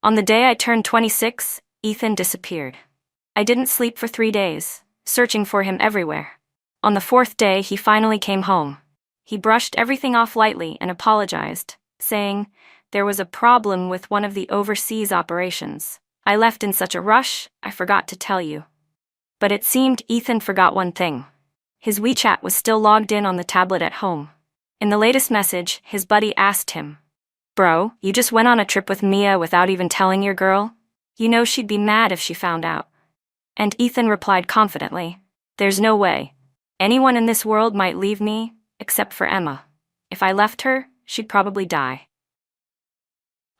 On the day I turned 26, Ethan disappeared. I didn't sleep for 3 days, searching for him everywhere. On the 4th day, he finally came home. He brushed everything off lightly and apologized, saying, "There was a problem with one of the overseas operations. I left in such a rush, I forgot to tell you." But it seemed Ethan forgot one thing. His WeChat was still logged in on the tablet at home. In the latest message, his buddy asked him, "Bro, you just went on a trip with Mia without even telling your girl? You know she'd be mad if she found out." And Ethan replied confidently, "There's no way. Anyone in this world might leave me, except for Emma. If I left her, she'd probably die."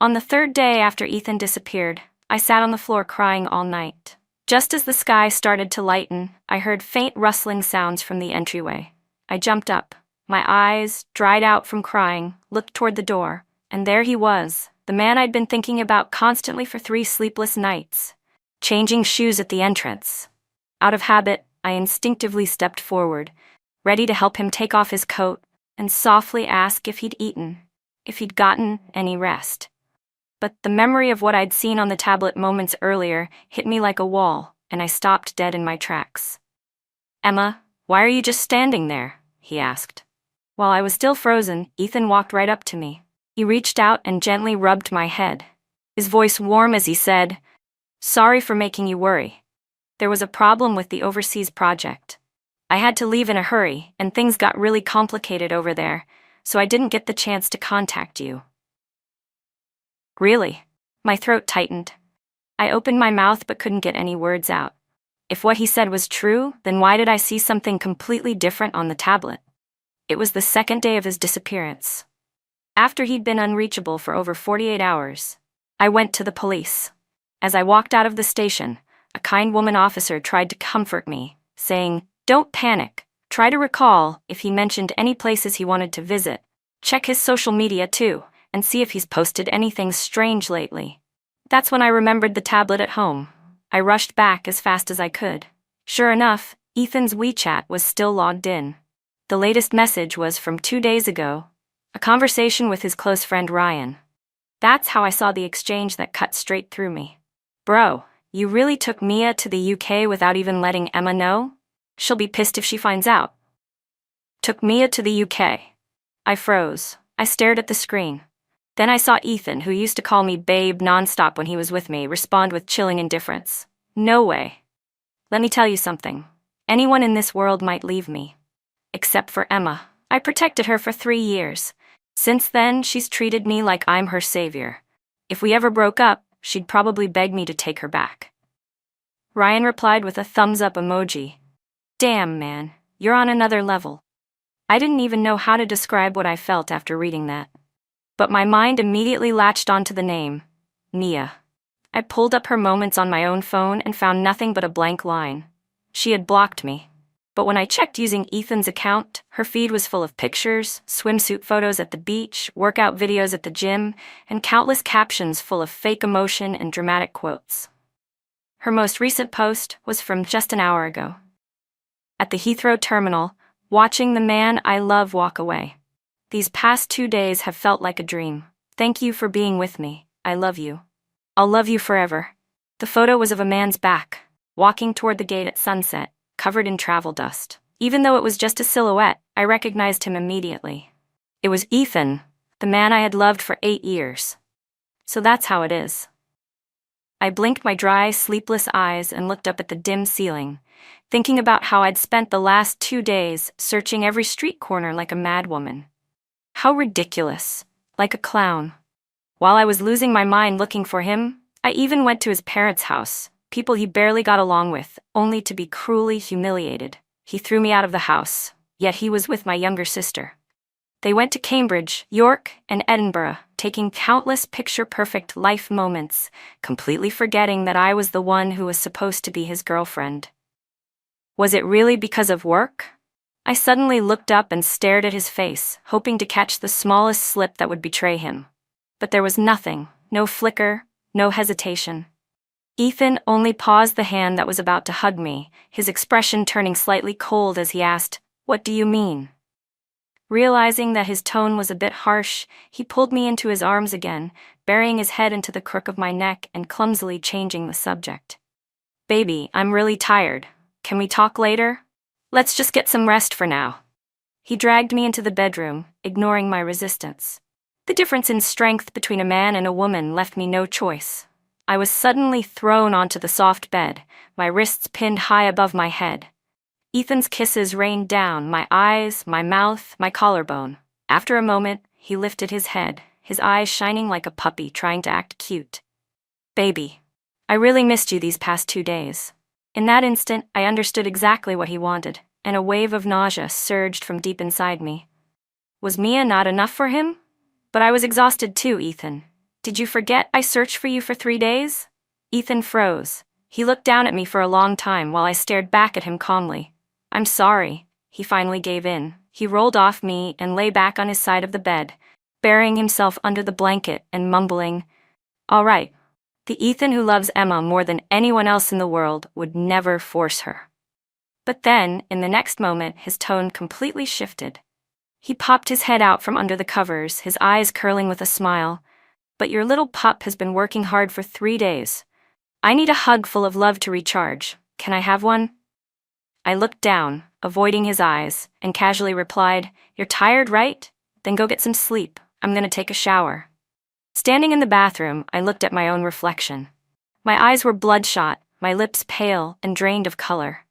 On the 3rd day after Ethan disappeared, I sat on the floor crying all night. Just as the sky started to lighten, I heard faint rustling sounds from the entryway. I jumped up. My eyes, dried out from crying, looked toward the door, and there he was, the man I'd been thinking about constantly for 3 sleepless nights, changing shoes at the entrance. Out of habit, I instinctively stepped forward, ready to help him take off his coat, and softly ask if he'd eaten, if he'd gotten any rest. But the memory of what I'd seen on the tablet moments earlier hit me like a wall, and I stopped dead in my tracks. "Emma, why are you just standing there?" he asked. While I was still frozen, Ethan walked right up to me. He reached out and gently rubbed my head, his voice warm as he said, "Sorry for making you worry. There was a problem with the overseas project. I had to leave in a hurry, and things got really complicated over there, so I didn't get the chance to contact you." "Really?" My throat tightened. I opened my mouth but couldn't get any words out. If what he said was true, then why did I see something completely different on the tablet? It was the 2nd day of his disappearance. After he'd been unreachable for over 48 hours, I went to the police. As I walked out of the station, a kind woman officer tried to comfort me, saying, "Don't panic. Try to recall if he mentioned any places he wanted to visit. Check his social media too, and see if he's posted anything strange lately." That's when I remembered the tablet at home. I rushed back as fast as I could. Sure enough, Ethan's WeChat was still logged in. The latest message was from 2 days ago, a conversation with his close friend Ryan. That's how I saw the exchange that cut straight through me. "Bro, you really took Mia to the UK without even letting Emma know? She'll be pissed if she finds out." "Took Mia to the UK." I froze. I stared at the screen. Then I saw Ethan, who used to call me babe nonstop when he was with me, respond with chilling indifference. "No way. Let me tell you something. Anyone in this world might leave me. Except for Emma. I protected her for 3 years. Since then, she's treated me like I'm her savior. If we ever broke up, she'd probably beg me to take her back." Ryan replied with a thumbs-up emoji. "Damn, man, you're on another level." I didn't even know how to describe what I felt after reading that. But my mind immediately latched onto the name, Mia. I pulled up her moments on my own phone and found nothing but a blank line. She had blocked me. But when I checked using Ethan's account, her feed was full of pictures, swimsuit photos at the beach, workout videos at the gym, and countless captions full of fake emotion and dramatic quotes. Her most recent post was from just an hour ago. At the Heathrow terminal, watching the man I love walk away. "These past 2 days have felt like a dream. Thank you for being with me. I love you. I'll love you forever." The photo was of a man's back, walking toward the gate at sunset, covered in travel dust. Even though it was just a silhouette, I recognized him immediately. It was Ethan, the man I had loved for 8 years. So that's how it is. I blinked my dry, sleepless eyes and looked up at the dim ceiling, thinking about how I'd spent the last 2 days searching every street corner like a madwoman. How ridiculous, like a clown. While I was losing my mind looking for him, I even went to his parents' house, people he barely got along with, only to be cruelly humiliated. He threw me out of the house, yet he was with my younger sister. They went to Cambridge, York, and Edinburgh, taking countless picture-perfect life moments, completely forgetting that I was the one who was supposed to be his girlfriend. Was it really because of work? I suddenly looked up and stared at his face, hoping to catch the smallest slip that would betray him. But there was nothing, no flicker, no hesitation. Ethan only paused the hand that was about to hug me, his expression turning slightly cold as he asked, "What do you mean?" Realizing that his tone was a bit harsh, he pulled me into his arms again, burying his head into the crook of my neck and clumsily changing the subject. Baby, I'm really tired. Can we talk later? Let's just get some rest for now. He dragged me into the bedroom, ignoring my resistance. The difference in strength between a man and a woman left me no choice. I was suddenly thrown onto the soft bed, my wrists pinned high above my head. Ethan's kisses rained down my eyes, my mouth, my collarbone. After a moment, he lifted his head, his eyes shining like a puppy trying to act cute. Baby, I really missed you these past 2 days. In that instant, I understood exactly what he wanted, and a wave of nausea surged from deep inside me. Was Mia not enough for him? But I was exhausted too, Ethan. Did you forget I searched for you for 3 days? Ethan froze. He looked down at me for a long time while I stared back at him calmly. I'm sorry. He finally gave in. He rolled off me and lay back on his side of the bed, burying himself under the blanket and mumbling, All right. The Ethan who loves Emma more than anyone else in the world would never force her. But then, in the next moment, his tone completely shifted. He popped his head out from under the covers, his eyes curling with a smile. But your little pup has been working hard for 3 days. I need a hug full of love to recharge. Can I have one? I looked down, avoiding his eyes, and casually replied, You're tired, right? Then go get some sleep. I'm gonna take a shower. Standing in the bathroom, I looked at my own reflection. My eyes were bloodshot, my lips pale and drained of color.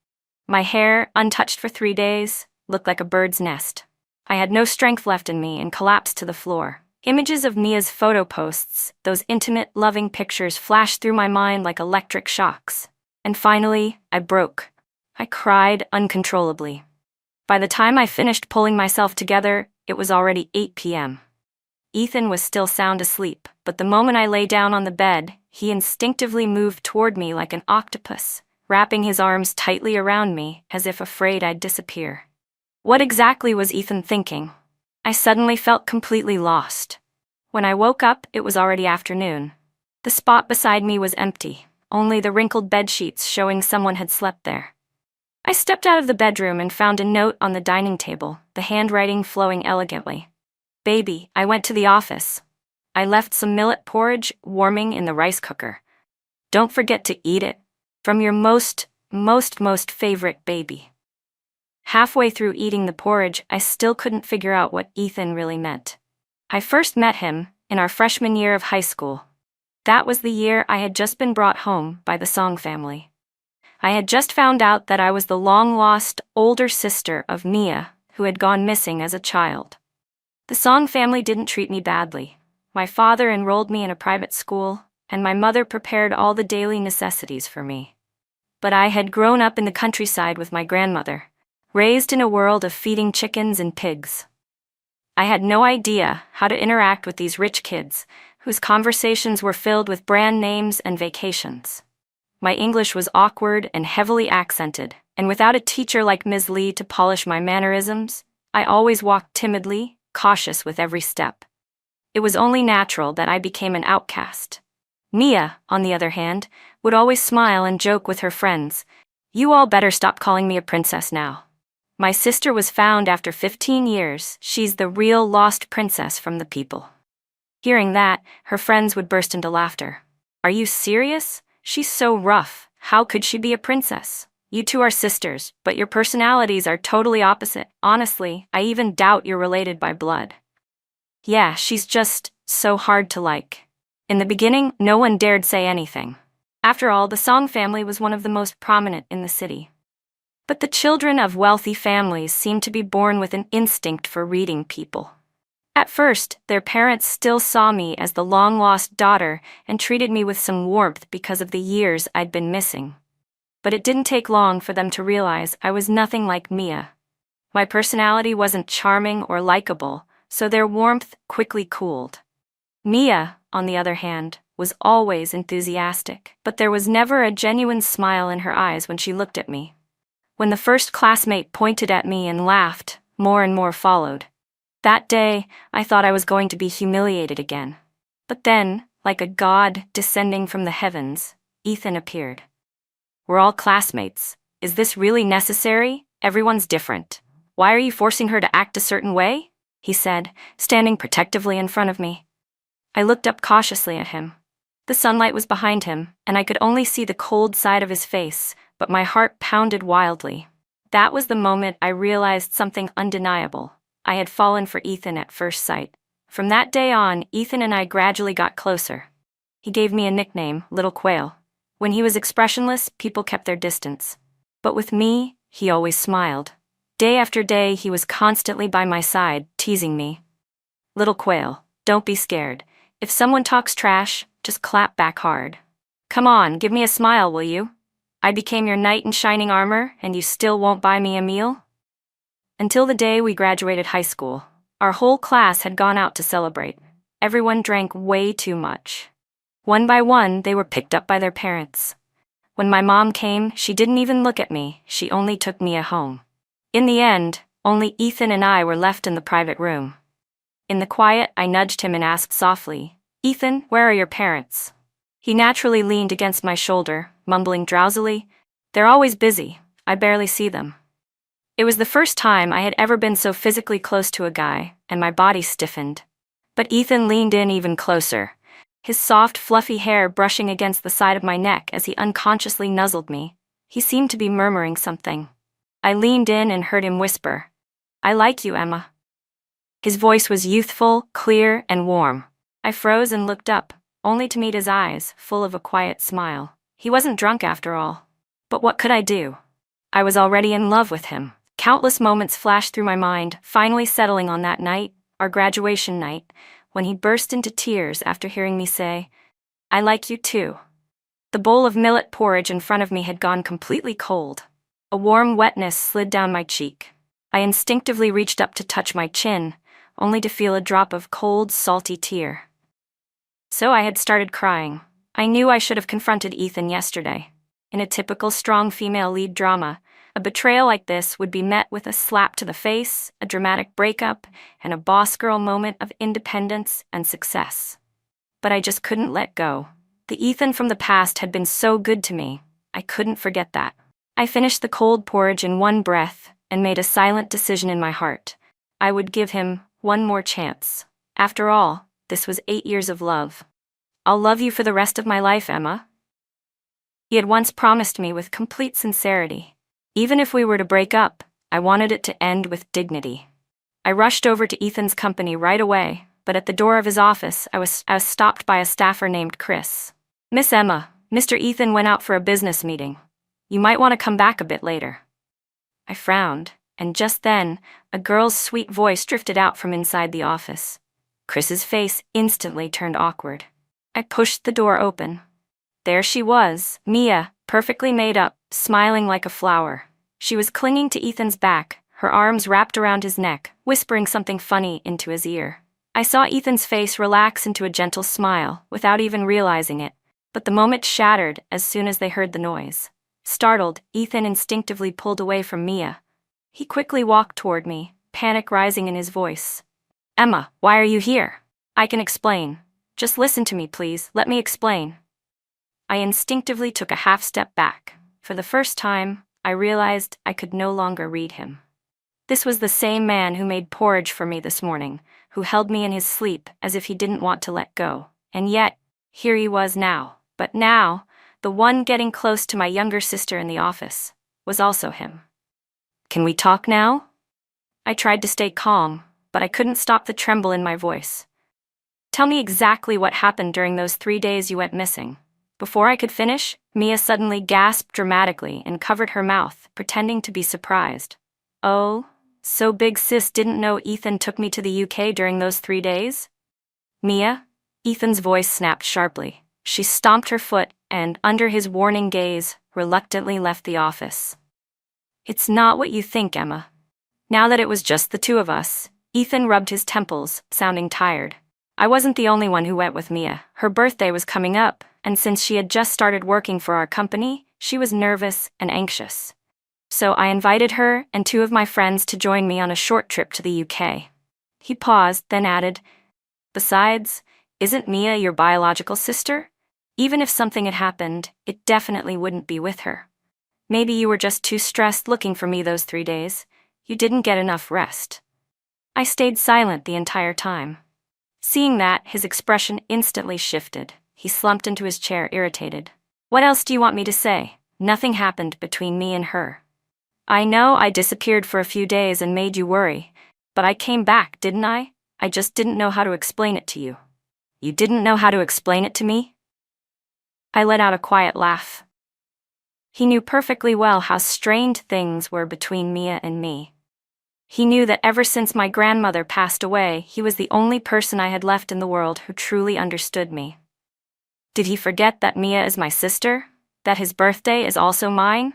My hair, untouched for 3 days, looked like a bird's nest. I had no strength left in me and collapsed to the floor. Images of Mia's photo posts, those intimate, loving pictures flashed through my mind like electric shocks. And finally, I broke. I cried uncontrollably. By the time I finished pulling myself together, it was already 8 p.m. Ethan was still sound asleep, but the moment I lay down on the bed, he instinctively moved toward me like an octopus, wrapping his arms tightly around me as if afraid I'd disappear. What exactly was Ethan thinking? I suddenly felt completely lost. When I woke up, it was already afternoon. The spot beside me was empty, only the wrinkled bedsheets showing someone had slept there. I stepped out of the bedroom and found a note on the dining table, the handwriting flowing elegantly. Baby, I went to the office. I left some millet porridge warming in the rice cooker. Don't forget to eat it. From your most favorite baby. Halfway through eating the porridge, I still couldn't figure out what Ethan really meant. I first met him in our freshman year of high school. That was the year I had just been brought home by the Song family. I had just found out that I was the long-lost older sister of Mia, who had gone missing as a child. The Song family didn't treat me badly. My father enrolled me in a private school, and my mother prepared all the daily necessities for me. But I had grown up in the countryside with my grandmother, raised in a world of feeding chickens and pigs. I had no idea how to interact with these rich kids, whose conversations were filled with brand names and vacations. My English was awkward and heavily accented, and without a teacher like Ms. Lee to polish my mannerisms, I always walked timidly, cautious with every step. It was only natural that I became an outcast. Mia, on the other hand, would always smile and joke with her friends. You all better stop calling me a princess now. My sister was found after 15 years. She's the real lost princess from the people. Hearing that, her friends would burst into laughter. Are you serious? She's so rough. How could she be a princess? You two are sisters, but your personalities are totally opposite. Honestly, I even doubt you're related by blood. Yeah, she's just so hard to like. In the beginning, no one dared say anything. After all, the Song family was one of the most prominent in the city. But the children of wealthy families seemed to be born with an instinct for reading people. At first, their parents still saw me as the long-lost daughter and treated me with some warmth because of the years I'd been missing. But it didn't take long for them to realize I was nothing like Mia. My personality wasn't charming or likable, so their warmth quickly cooled. Mia, on the other hand, was always enthusiastic, but there was never a genuine smile in her eyes when she looked at me. When the first classmate pointed at me and laughed, more and more followed. That day, I thought I was going to be humiliated again. But then, like a god descending from the heavens, Ethan appeared. We're all classmates. Is this really necessary? Everyone's different. Why are you forcing her to act a certain way? He said, standing protectively in front of me. I looked up cautiously at him. The sunlight was behind him, and I could only see the cold side of his face, but my heart pounded wildly. That was the moment I realized something undeniable. I had fallen for Ethan at first sight. From that day on, Ethan and I gradually got closer. He gave me a nickname, Little Quail. When he was expressionless, people kept their distance. But with me, he always smiled. Day after day, he was constantly by my side, teasing me. Little Quail, don't be scared. If someone talks trash, just clap back hard. Come on, give me a smile, will you? I became your knight in shining armor, and you still won't buy me a meal? Until the day we graduated high school. Our whole class had gone out to celebrate. Everyone drank way too much. One by one, they were picked up by their parents. When my mom came, she didn't even look at me, she only took me home. In the end, only Ethan and I were left in the private room. In the quiet, I nudged him and asked softly, Ethan, where are your parents? He naturally leaned against my shoulder, mumbling drowsily, They're always busy, I barely see them. It was the first time I had ever been so physically close to a guy, and my body stiffened. But Ethan leaned in even closer, his soft, fluffy hair brushing against the side of my neck as he unconsciously nuzzled me. He seemed to be murmuring something. I leaned in and heard him whisper, I like you, Emma. His voice was youthful, clear, and warm. I froze and looked up, only to meet his eyes, full of a quiet smile. He wasn't drunk after all. But what could I do? I was already in love with him. Countless moments flashed through my mind, finally settling on that night, our graduation night, when he burst into tears after hearing me say, I like you too. The bowl of millet porridge in front of me had gone completely cold. A warm wetness slid down my cheek. I instinctively reached up to touch my chin, only to feel a drop of cold, salty tear. So I had started crying. I knew I should have confronted Ethan yesterday. In a typical strong female lead drama, a betrayal like this would be met with a slap to the face, a dramatic breakup, and a boss girl moment of independence and success. But I just couldn't let go. The Ethan from the past had been so good to me. I couldn't forget that. I finished the cold porridge in one breath and made a silent decision in my heart. I would give him one more chance. After all, this was 8 years of love. I'll love you for the rest of my life, Emma. He had once promised me with complete sincerity. Even if we were to break up, I wanted it to end with dignity. I rushed over to Ethan's company right away, but at the door of his office, I was stopped by a staffer named Chris. Miss Emma, Mr. Ethan went out for a business meeting. You might want to come back a bit later. I frowned, and just then, a girl's sweet voice drifted out from inside the office. Chris's face instantly turned awkward. I pushed the door open. There she was, Mia, perfectly made up, smiling like a flower. She was clinging to Ethan's back, her arms wrapped around his neck, whispering something funny into his ear. I saw Ethan's face relax into a gentle smile, without even realizing it, but the moment shattered as soon as they heard the noise. Startled, Ethan instinctively pulled away from Mia. He quickly walked toward me, panic rising in his voice. Emma, why are you here? I can explain. Just listen to me, please, let me explain. I instinctively took a half step back. For the first time, I realized I could no longer read him. This was the same man who made porridge for me this morning, who held me in his sleep as if he didn't want to let go. And yet, here he was now. But now, the one getting close to my younger sister in the office, was also him. Can we talk now? I tried to stay calm, but I couldn't stop the tremble in my voice. Tell me exactly what happened during those 3 days you went missing. Before I could finish, Mia suddenly gasped dramatically and covered her mouth, pretending to be surprised. Oh, so big sis didn't know Ethan took me to the UK during those 3 days? Mia? Ethan's voice snapped sharply. She stomped her foot and, under his warning gaze, reluctantly left the office. It's not what you think, Emma. Now that it was just the two of us, Ethan rubbed his temples, sounding tired. I wasn't the only one who went with Mia. Her birthday was coming up, and since she had just started working for our company, she was nervous and anxious. So I invited her and 2 of my friends to join me on a short trip to the UK. He paused, then added, Besides, isn't Mia your biological sister? Even if something had happened, it definitely wouldn't be with her. Maybe you were just too stressed looking for me those 3 days. You didn't get enough rest. I stayed silent the entire time. Seeing that, his expression instantly shifted. He slumped into his chair, irritated. What else do you want me to say? Nothing happened between me and her. I know I disappeared for a few days and made you worry, but I came back, didn't I? I just didn't know how to explain it to you. You didn't know how to explain it to me? I let out a quiet laugh. He knew perfectly well how strained things were between Mia and me. He knew that ever since my grandmother passed away, he was the only person I had left in the world who truly understood me. Did he forget that Mia is my sister? That his birthday is also mine?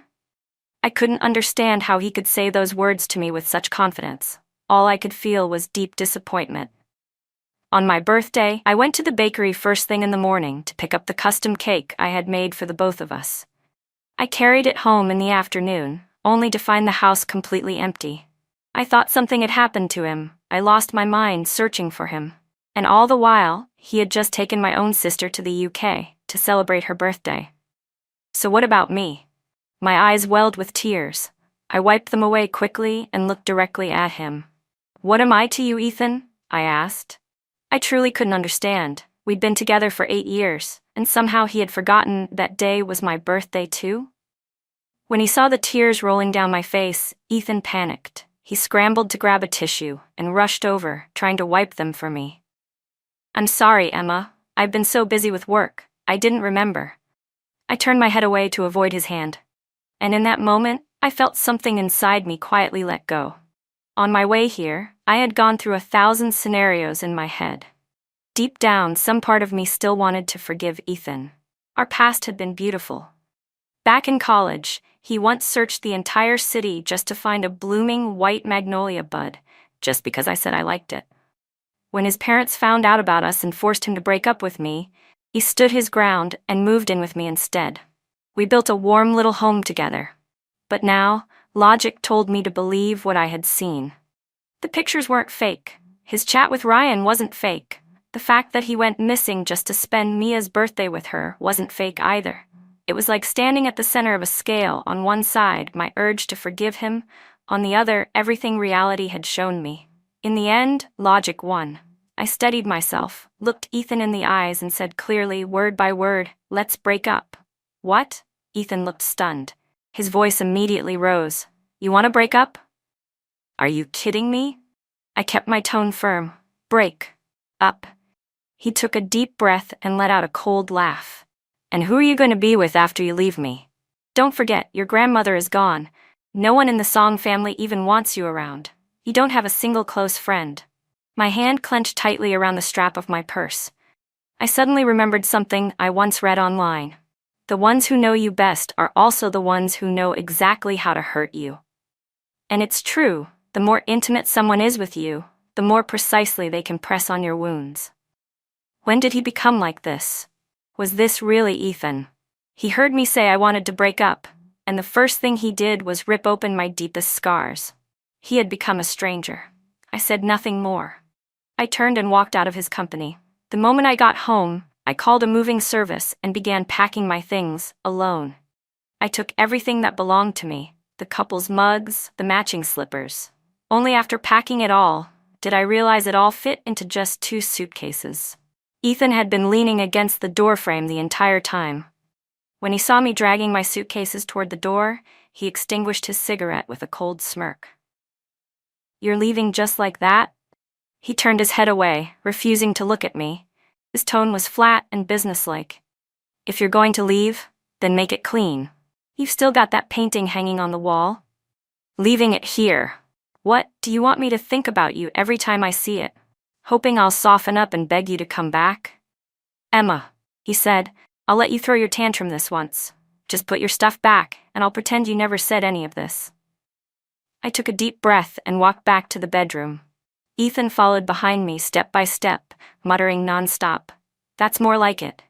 I couldn't understand how he could say those words to me with such confidence. All I could feel was deep disappointment. On my birthday, I went to the bakery first thing in the morning to pick up the custom cake I had made for the both of us. I carried it home in the afternoon, only to find the house completely empty. I thought something had happened to him. I lost my mind searching for him. And all the while, he had just taken my own sister to the UK to celebrate her birthday. So what about me? My eyes welled with tears. I wiped them away quickly and looked directly at him. What am I to you, Ethan? I asked. I truly couldn't understand. We'd been together for 8 years, and somehow he had forgotten that day was my birthday too? When he saw the tears rolling down my face, Ethan panicked. He scrambled to grab a tissue and rushed over, trying to wipe them for me. I'm sorry, Emma. I've been so busy with work, I didn't remember. I turned my head away to avoid his hand. And in that moment, I felt something inside me quietly let go. On my way here, I had gone through 1,000 scenarios in my head. Deep down, some part of me still wanted to forgive Ethan. Our past had been beautiful. Back in college, he once searched the entire city just to find a blooming white magnolia bud, just because I said I liked it. When his parents found out about us and forced him to break up with me, he stood his ground and moved in with me instead. We built a warm little home together. But now, logic told me to believe what I had seen. The pictures weren't fake. His chat with Ryan wasn't fake. The fact that he went missing just to spend Mia's birthday with her wasn't fake either. It was like standing at the center of a scale. On one side, my urge to forgive him. On the other, everything reality had shown me. In the end, logic won. I steadied myself, looked Ethan in the eyes and said clearly, word by word, let's break up. What? Ethan looked stunned. His voice immediately rose. You want to break up? Are you kidding me? I kept my tone firm. Break up. He took a deep breath and let out a cold laugh. And who are you going to be with after you leave me? Don't forget, your grandmother is gone. No one in the Song family even wants you around. You don't have a single close friend. My hand clenched tightly around the strap of my purse. I suddenly remembered something I once read online. The ones who know you best are also the ones who know exactly how to hurt you. And it's true, the more intimate someone is with you, the more precisely they can press on your wounds. When did he become like this? Was this really Ethan? He heard me say I wanted to break up, and the first thing he did was rip open my deepest scars. He had become a stranger. I said nothing more. I turned and walked out of his company. The moment I got home, I called a moving service and began packing my things, alone. I took everything that belonged to me, the couple's mugs, the matching slippers. Only after packing it all, did I realize it all fit into just 2 suitcases. Ethan had been leaning against the doorframe the entire time. When he saw me dragging my suitcases toward the door, he extinguished his cigarette with a cold smirk. You're leaving just like that? He turned his head away, refusing to look at me. His tone was flat and businesslike. If you're going to leave, then make it clean. You've still got that painting hanging on the wall. Leaving it here. What do you want me to think about you every time I see it? Hoping I'll soften up and beg you to come back? Emma, he said, I'll let you throw your tantrum this once. Just put your stuff back, and I'll pretend you never said any of this. I took a deep breath and walked back to the bedroom. Ethan followed behind me step by step, muttering nonstop. That's more like it.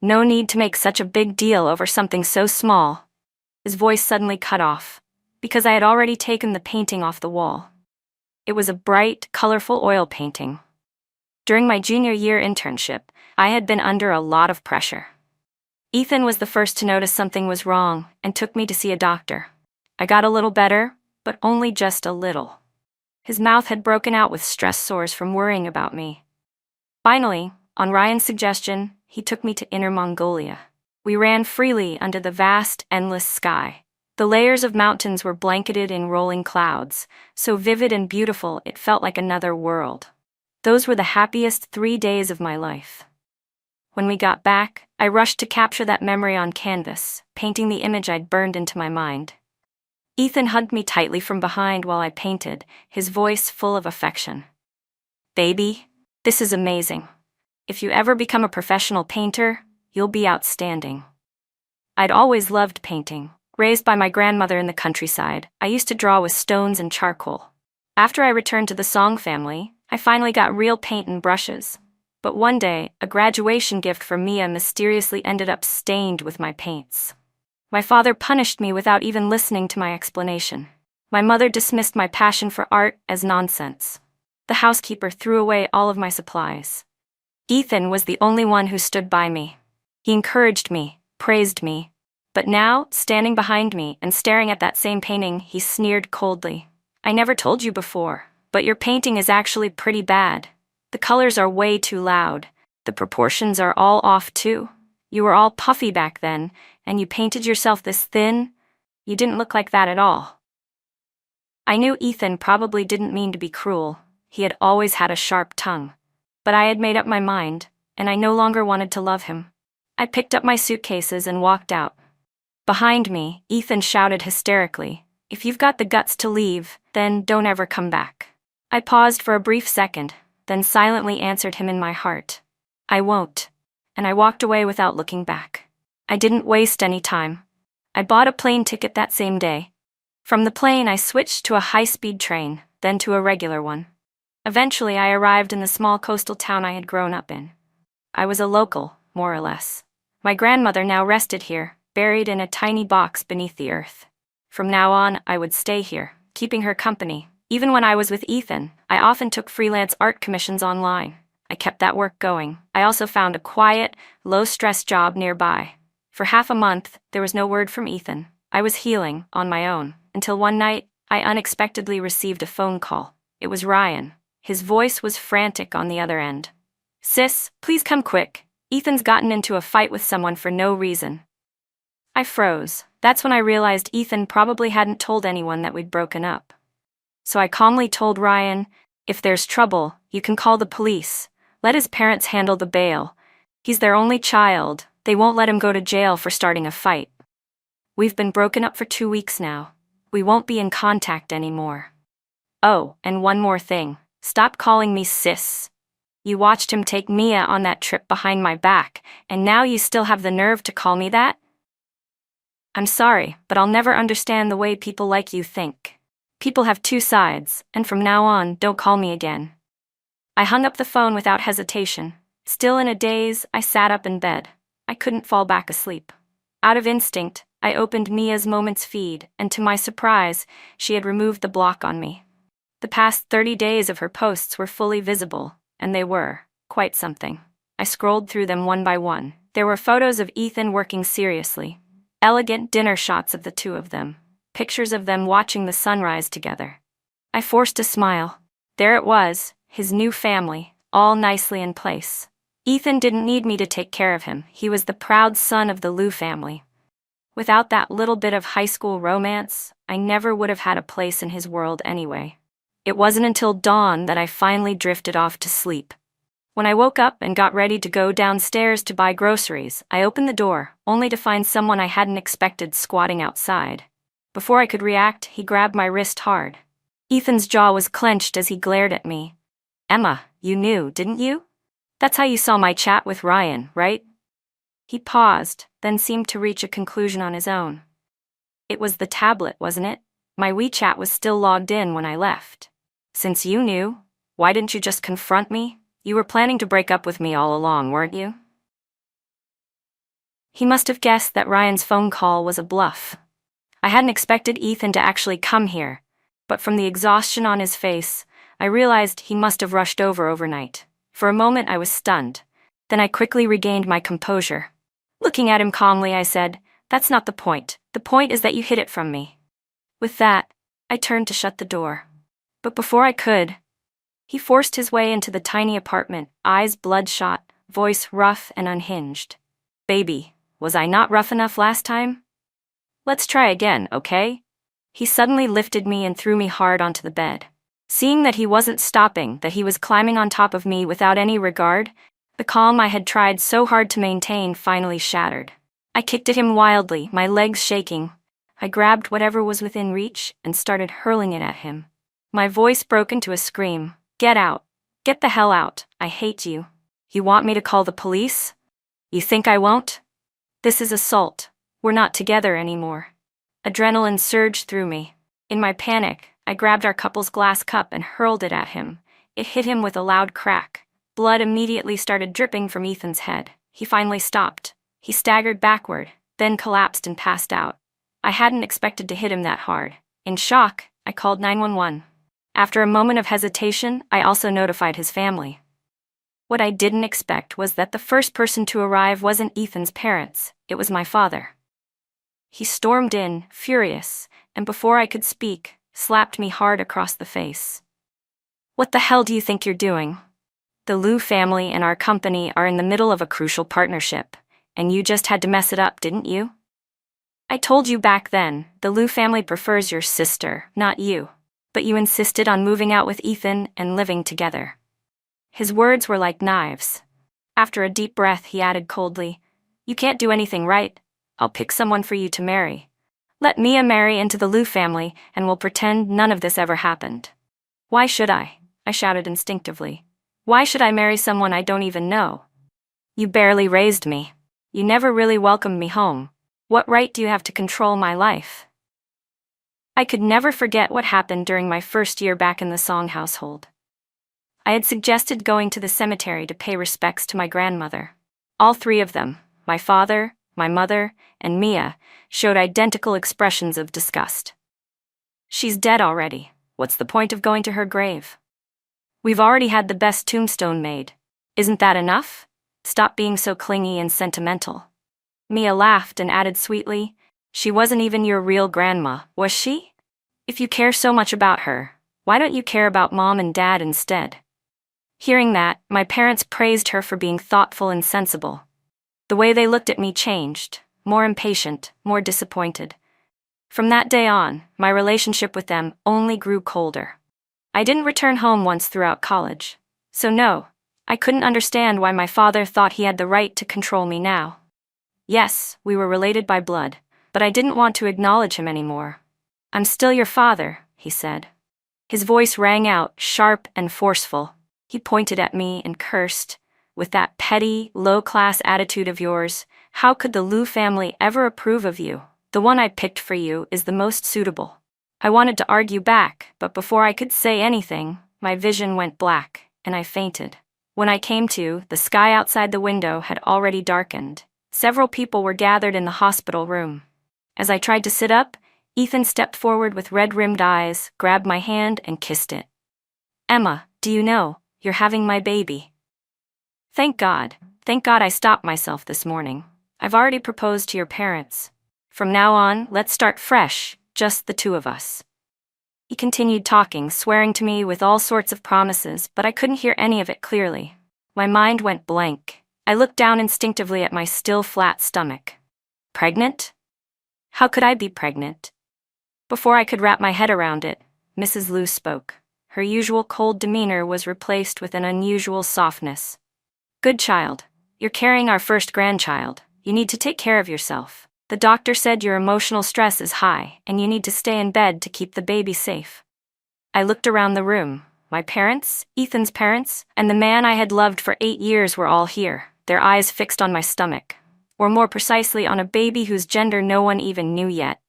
No need to make such a big deal over something so small. His voice suddenly cut off, because I had already taken the painting off the wall. It was a bright, colorful oil painting. During my junior year internship, I had been under a lot of pressure. Ethan was the first to notice something was wrong and took me to see a doctor. I got a little better, but only just a little. His mouth had broken out with stress sores from worrying about me. Finally, on Ryan's suggestion, he took me to Inner Mongolia. We ran freely under the vast, endless sky. The layers of mountains were blanketed in rolling clouds, so vivid and beautiful it felt like another world. Those were the happiest 3 days of my life. When we got back, I rushed to capture that memory on canvas, painting the image I'd burned into my mind. Ethan hugged me tightly from behind while I painted, his voice full of affection. "Baby, this is amazing. If you ever become a professional painter, you'll be outstanding." I'd always loved painting. Raised by my grandmother in the countryside, I used to draw with stones and charcoal. After I returned to the Song family, I finally got real paint and brushes. But one day, a graduation gift from Mia mysteriously ended up stained with my paints. My father punished me without even listening to my explanation. My mother dismissed my passion for art as nonsense. The housekeeper threw away all of my supplies. Ethan was the only one who stood by me. He encouraged me, praised me. But now, standing behind me and staring at that same painting, he sneered coldly. "I never told you before, but your painting is actually pretty bad. The colors are way too loud. The proportions are all off too. You were all puffy back then, and you painted yourself this thin. You didn't look like that at all." I knew Ethan probably didn't mean to be cruel. He had always had a sharp tongue. But I had made up my mind, and I no longer wanted to love him. I picked up my suitcases and walked out. Behind me, Ethan shouted hysterically, "If you've got the guts to leave, then don't ever come back." I paused for a brief second, then silently answered him in my heart, "I won't." And I walked away without looking back. I didn't waste any time. I bought a plane ticket that same day. From the plane, I switched to a high-speed train, then to a regular one. Eventually, I arrived in the small coastal town I had grown up in. I was a local, more or less. My grandmother now rested here, buried in a tiny box beneath the earth. From now on, I would stay here, keeping her company. Even when I was with Ethan, I often took freelance art commissions online. I kept that work going. I also found a quiet, low-stress job nearby. For half a month, there was no word from Ethan. I was healing, on my own, until one night, I unexpectedly received a phone call. It was Ryan. His voice was frantic on the other end. "Sis, please come quick. Ethan's gotten into a fight with someone for no reason." I froze. That's when I realized Ethan probably hadn't told anyone that we'd broken up. So I calmly told Ryan, "If there's trouble, you can call the police. Let his parents handle the bail. He's their only child. They won't let him go to jail for starting a fight. We've been broken up for 2 weeks now. We won't be in contact anymore. Oh, and one more thing. Stop calling me sis. You watched him take Mia on that trip behind my back, and now you still have the nerve to call me that? I'm sorry, but I'll never understand the way people like you think. People have two sides, and from now on, don't call me again." I hung up the phone without hesitation. Still in a daze, I sat up in bed. I couldn't fall back asleep. Out of instinct, I opened Mia's Moments feed, and to my surprise, she had removed the block on me. The past 30 days of her posts were fully visible, and they were quite something. I scrolled through them one by one. There were photos of Ethan working seriously. Elegant dinner shots of the two of them. Pictures of them watching the sunrise together. I forced a smile. There it was, his new family, all nicely in place. Ethan didn't need me to take care of him. He was the proud son of the Liu family. Without that little bit of high school romance, I never would have had a place in his world anyway. It wasn't until dawn that I finally drifted off to sleep. When I woke up and got ready to go downstairs to buy groceries, I opened the door, only to find someone I hadn't expected squatting outside. Before I could react, he grabbed my wrist hard. Ethan's jaw was clenched as he glared at me. "Emma, you knew, didn't you? That's how you saw my chat with Ryan, right?" He paused, then seemed to reach a conclusion on his own. "It was the tablet, wasn't it? My WeChat was still logged in when I left. Since you knew, why didn't you just confront me? You were planning to break up with me all along, weren't you?" He must have guessed that Ryan's phone call was a bluff. I hadn't expected Ethan to actually come here, but from the exhaustion on his face, I realized he must have rushed over overnight. For a moment I was stunned. Then I quickly regained my composure. Looking at him calmly, I said, "That's not the point. The point is that you hid it from me." With that, I turned to shut the door. But before I could, He forced his way into the tiny apartment, eyes bloodshot, voice rough and unhinged. "Baby, was I not rough enough last time? Let's try again, okay?" He suddenly lifted me and threw me hard onto the bed. Seeing that he wasn't stopping, that he was climbing on top of me without any regard, the calm I had tried so hard to maintain finally shattered. I kicked at him wildly, my legs shaking. I grabbed whatever was within reach and started hurling it at him. My voice broke into a scream. "Get out. Get the hell out. I hate you. You want me to call the police? You think I won't? This is assault. We're not together anymore." Adrenaline surged through me. In my panic, I grabbed our couple's glass cup and hurled it at him. It hit him with a loud crack. Blood immediately started dripping from Ethan's head. He finally stopped. He staggered backward, then collapsed and passed out. I hadn't expected to hit him that hard. In shock, I called 911. After a moment of hesitation, I also notified his family. What I didn't expect was that the first person to arrive wasn't Ethan's parents, it was my father. He stormed in, furious, and before I could speak, slapped me hard across the face. "What the hell do you think you're doing? The Liu family and our company are in the middle of a crucial partnership, and you just had to mess it up, didn't you? I told you back then, the Liu family prefers your sister, not you, but you insisted on moving out with Ethan and living together." His words were like knives. After a deep breath, he added coldly, "You can't do anything right. I'll pick someone for you to marry. Let Mia marry into the Liu family, and we'll pretend none of this ever happened." "Why should I?" I shouted instinctively. "Why should I marry someone I don't even know? You barely raised me. You never really welcomed me home. What right do you have to control my life?" I could never forget what happened during my first year back in the Song household. I had suggested going to the cemetery to pay respects to my grandmother. All three of them, my father, my mother, and Mia, showed identical expressions of disgust. "She's dead already. What's the point of going to her grave? We've already had the best tombstone made. Isn't that enough? Stop being so clingy and sentimental." Mia laughed and added sweetly, "She wasn't even your real grandma, was she? If you care so much about her, why don't you care about Mom and Dad instead?" Hearing that, my parents praised her for being thoughtful and sensible. The way they looked at me changed, more impatient, more disappointed. From that day on, my relationship with them only grew colder. I didn't return home once throughout college. So no, I couldn't understand why my father thought he had the right to control me now. Yes, we were related by blood, but I didn't want to acknowledge him anymore. "I'm still your father," he said. His voice rang out, sharp and forceful. He pointed at me and cursed. "With that petty, low-class attitude of yours, how could the Liu family ever approve of you? The one I picked for you is the most suitable." I wanted to argue back, but before I could say anything, my vision went black, and I fainted. When I came to, the sky outside the window had already darkened. Several people were gathered in the hospital room. As I tried to sit up, Ethan stepped forward with red-rimmed eyes, grabbed my hand, and kissed it. "Emma, do you know, you're having my baby." Thank God I stopped myself this morning. I've already proposed to your parents. From now on, let's start fresh, just the two of us." He continued talking, swearing to me with all sorts of promises, but I couldn't hear any of it clearly. My mind went blank. I looked down instinctively at my still flat stomach. Pregnant? How could I be pregnant? Before I could wrap my head around it, Mrs. Liu spoke. Her usual cold demeanor was replaced with an unusual softness. "Good child. You're carrying our first grandchild. You need to take care of yourself. The doctor said your emotional stress is high, and you need to stay in bed to keep the baby safe." I looked around the room. My parents, Ethan's parents, and the man I had loved for 8 years were all here, their eyes fixed on my stomach, or more precisely on a baby whose gender no one even knew yet.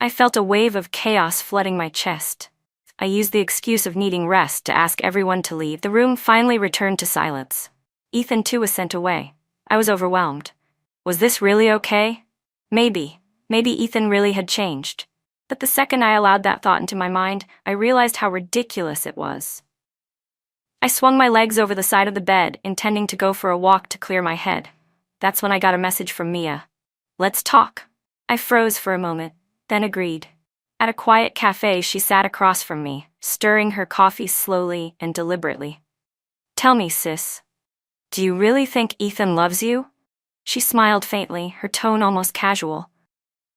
I felt a wave of chaos flooding my chest. I used the excuse of needing rest to ask everyone to leave. The room finally returned to silence. Ethan too was sent away. I was overwhelmed. Was this really okay? Maybe Ethan really had changed. But the second I allowed that thought into my mind, I realized how ridiculous it was. I swung my legs over the side of the bed, intending to go for a walk to clear my head. That's when I got a message from Mia. "Let's talk." I froze for a moment, then agreed. At a quiet cafe, she sat across from me, stirring her coffee slowly and deliberately. "Tell me, sis. Do you really think Ethan loves you?" She smiled faintly, her tone almost casual.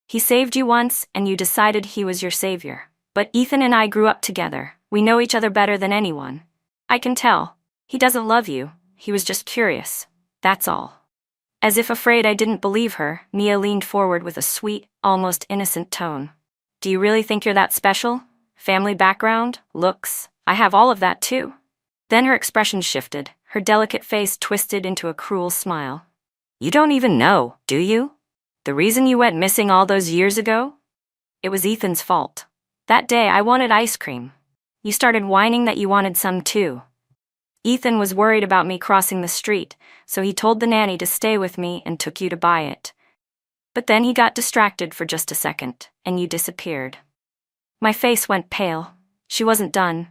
"He saved you once, and you decided he was your savior. But Ethan and I grew up together. We know each other better than anyone. I can tell. He doesn't love you. He was just curious. That's all." As if afraid I didn't believe her, Mia leaned forward with a sweet, almost innocent tone. "Do you really think you're that special? Family background? Looks? I have all of that too." Then her expression shifted, her delicate face twisted into a cruel smile. "You don't even know, do you? The reason you went missing all those years ago? It was Ethan's fault. That day I wanted ice cream. You started whining that you wanted some too. Ethan was worried about me crossing the street, so he told the nanny to stay with me and took you to buy it. But then he got distracted for just a second, and you disappeared." My face went pale. She wasn't done.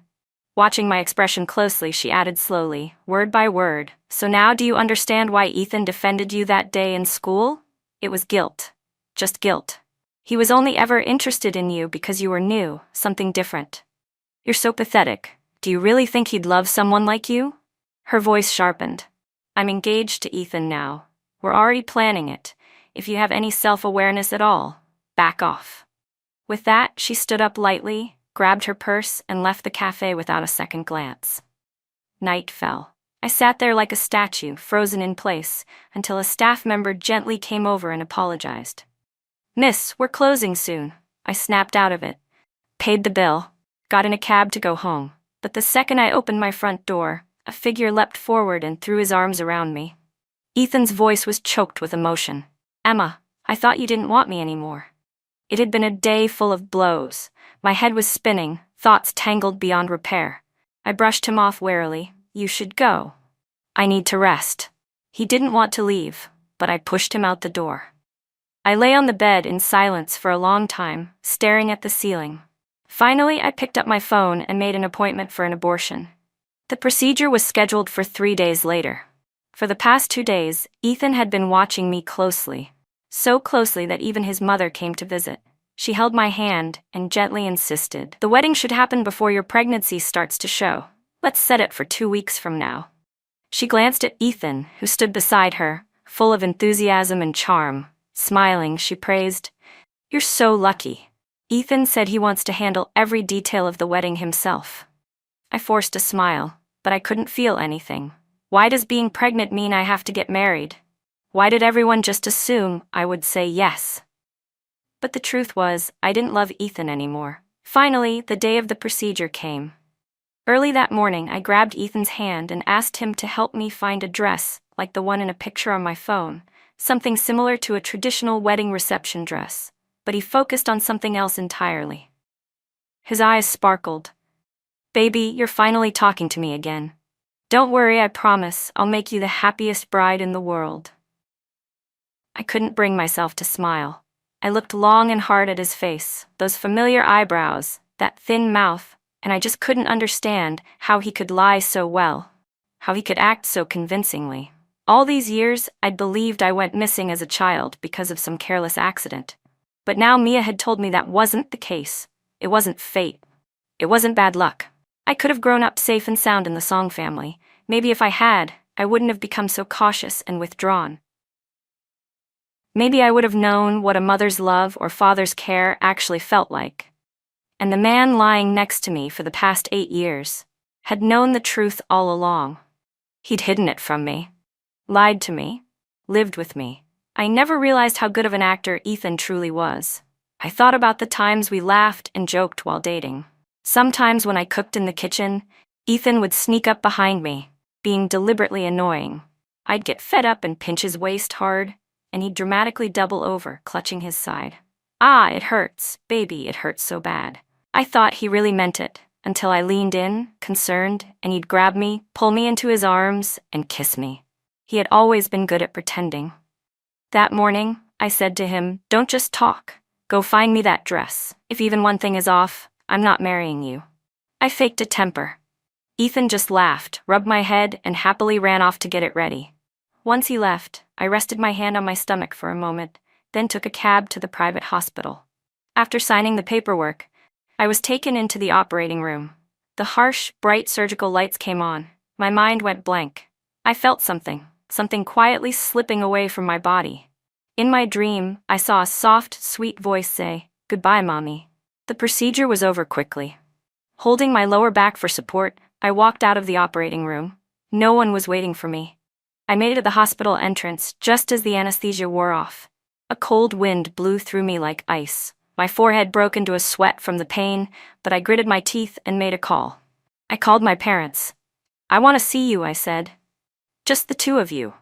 Watching my expression closely, she added slowly, word by word, "So now do you understand why Ethan defended you that day in school? It was guilt. Just guilt. He was only ever interested in you because you were new, something different. You're so pathetic. Do you really think he'd love someone like you?" Her voice sharpened. "I'm engaged to Ethan now. We're already planning it. If you have any self-awareness at all, back off." With that, she stood up lightly, grabbed her purse, and left the cafe without a second glance. Night fell. I sat there like a statue, frozen in place, until a staff member gently came over and apologized. "Miss, we're closing soon." I snapped out of it. Paid the bill. Got in a cab to go home. But the second I opened my front door, a figure leapt forward and threw his arms around me. Ethan's voice was choked with emotion. "Emma, I thought you didn't want me anymore." It had been a day full of blows. My head was spinning, thoughts tangled beyond repair. I brushed him off warily. "You should go. I need to rest." He didn't want to leave, but I pushed him out the door. I lay on the bed in silence for a long time, staring at the ceiling. Finally, I picked up my phone and made an appointment for an abortion. The procedure was scheduled for 3 days later. For the past 2 days, Ethan had been watching me closely. So closely that even his mother came to visit. She held my hand and gently insisted, "The wedding should happen before your pregnancy starts to show. Let's set it for 2 weeks from now." She glanced at Ethan, who stood beside her, full of enthusiasm and charm. Smiling, she praised, "You're so lucky. Ethan said he wants to handle every detail of the wedding himself." I forced a smile, but I couldn't feel anything. Why does being pregnant mean I have to get married? Why did everyone just assume I would say yes? But the truth was, I didn't love Ethan anymore. Finally, the day of the procedure came. Early that morning, I grabbed Ethan's hand and asked him to help me find a dress, like the one in a picture on my phone, something similar to a traditional wedding reception dress. But he focused on something else entirely. His eyes sparkled. "Baby, you're finally talking to me again. Don't worry, I promise, I'll make you the happiest bride in the world." I couldn't bring myself to smile. I looked long and hard at his face, those familiar eyebrows, that thin mouth, and I just couldn't understand how he could lie so well, how he could act so convincingly. All these years, I'd believed I went missing as a child because of some careless accident. But now Mia had told me that wasn't the case. It wasn't fate. It wasn't bad luck. I could have grown up safe and sound in the Song family. Maybe if I had, I wouldn't have become so cautious and withdrawn. Maybe I would have known what a mother's love or father's care actually felt like. And the man lying next to me for the past 8 years had known the truth all along. He'd hidden it from me, lied to me, lived with me. I never realized how good of an actor Ethan truly was. I thought about the times we laughed and joked while dating. Sometimes when I cooked in the kitchen, Ethan would sneak up behind me, being deliberately annoying. I'd get fed up and pinch his waist hard, and he'd dramatically double over, clutching his side. "Ah, it hurts, baby, it hurts so bad." I thought he really meant it, until I leaned in, concerned, and he'd grab me, pull me into his arms, and kiss me. He had always been good at pretending. That morning, I said to him, "Don't just talk. Go find me that dress. If even one thing is off, I'm not marrying you." I faked a temper. Ethan just laughed, rubbed my head, and happily ran off to get it ready. Once he left, I rested my hand on my stomach for a moment, then took a cab to the private hospital. After signing the paperwork, I was taken into the operating room. The harsh, bright surgical lights came on. My mind went blank. I felt something quietly slipping away from my body. In my dream, I saw a soft, sweet voice say, "Goodbye, Mommy." The procedure was over quickly. Holding my lower back for support, I walked out of the operating room. No one was waiting for me. I made it to the hospital entrance just as the anesthesia wore off. A cold wind blew through me like ice. My forehead broke into a sweat from the pain, but I gritted my teeth and made a call. I called my parents. "I want to see you," I said. "Just the two of you."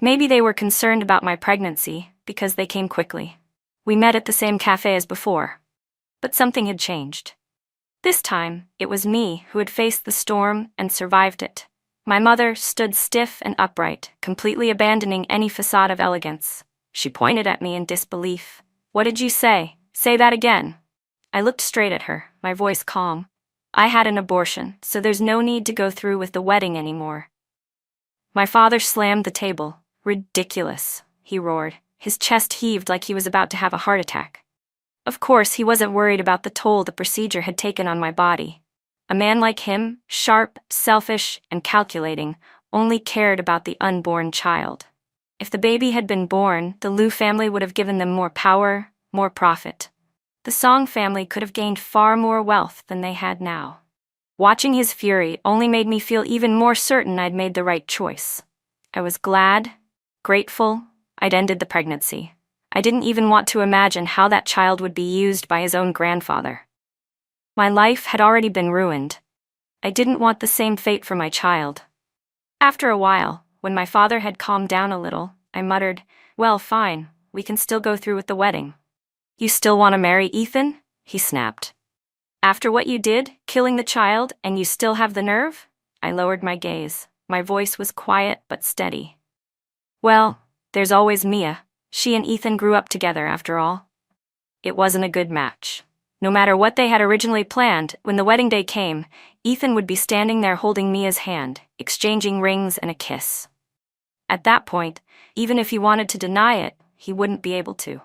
Maybe they were concerned about my pregnancy, because they came quickly. We met at the same cafe as before. But something had changed. This time, it was me who had faced the storm and survived it. My mother stood stiff and upright, completely abandoning any facade of elegance. She pointed at me in disbelief. "What did you say? Say that again." I looked straight at her, my voice calm. "I had an abortion, so there's no need to go through with the wedding anymore." My father slammed the table. "Ridiculous," he roared. His chest heaved like he was about to have a heart attack. Of course, he wasn't worried about the toll the procedure had taken on my body. A man like him, sharp, selfish, and calculating, only cared about the unborn child. If the baby had been born, the Liu family would have given them more power, more profit. The Song family could have gained far more wealth than they had now. Watching his fury only made me feel even more certain I'd made the right choice. I was glad, grateful, I'd ended the pregnancy. I didn't even want to imagine how that child would be used by his own grandfather. My life had already been ruined. I didn't want the same fate for my child. After a while, when my father had calmed down a little, I muttered, "Well, fine, we can still go through with the wedding." "You still want to marry Ethan?" he snapped. "After what you did, killing the child, and you still have the nerve?" I lowered my gaze. My voice was quiet but steady. "Well, there's always Mia. She and Ethan grew up together, after all." It wasn't a good match. No matter what they had originally planned, when the wedding day came, Ethan would be standing there holding Mia's hand, exchanging rings and a kiss. At that point, even if he wanted to deny it, he wouldn't be able to.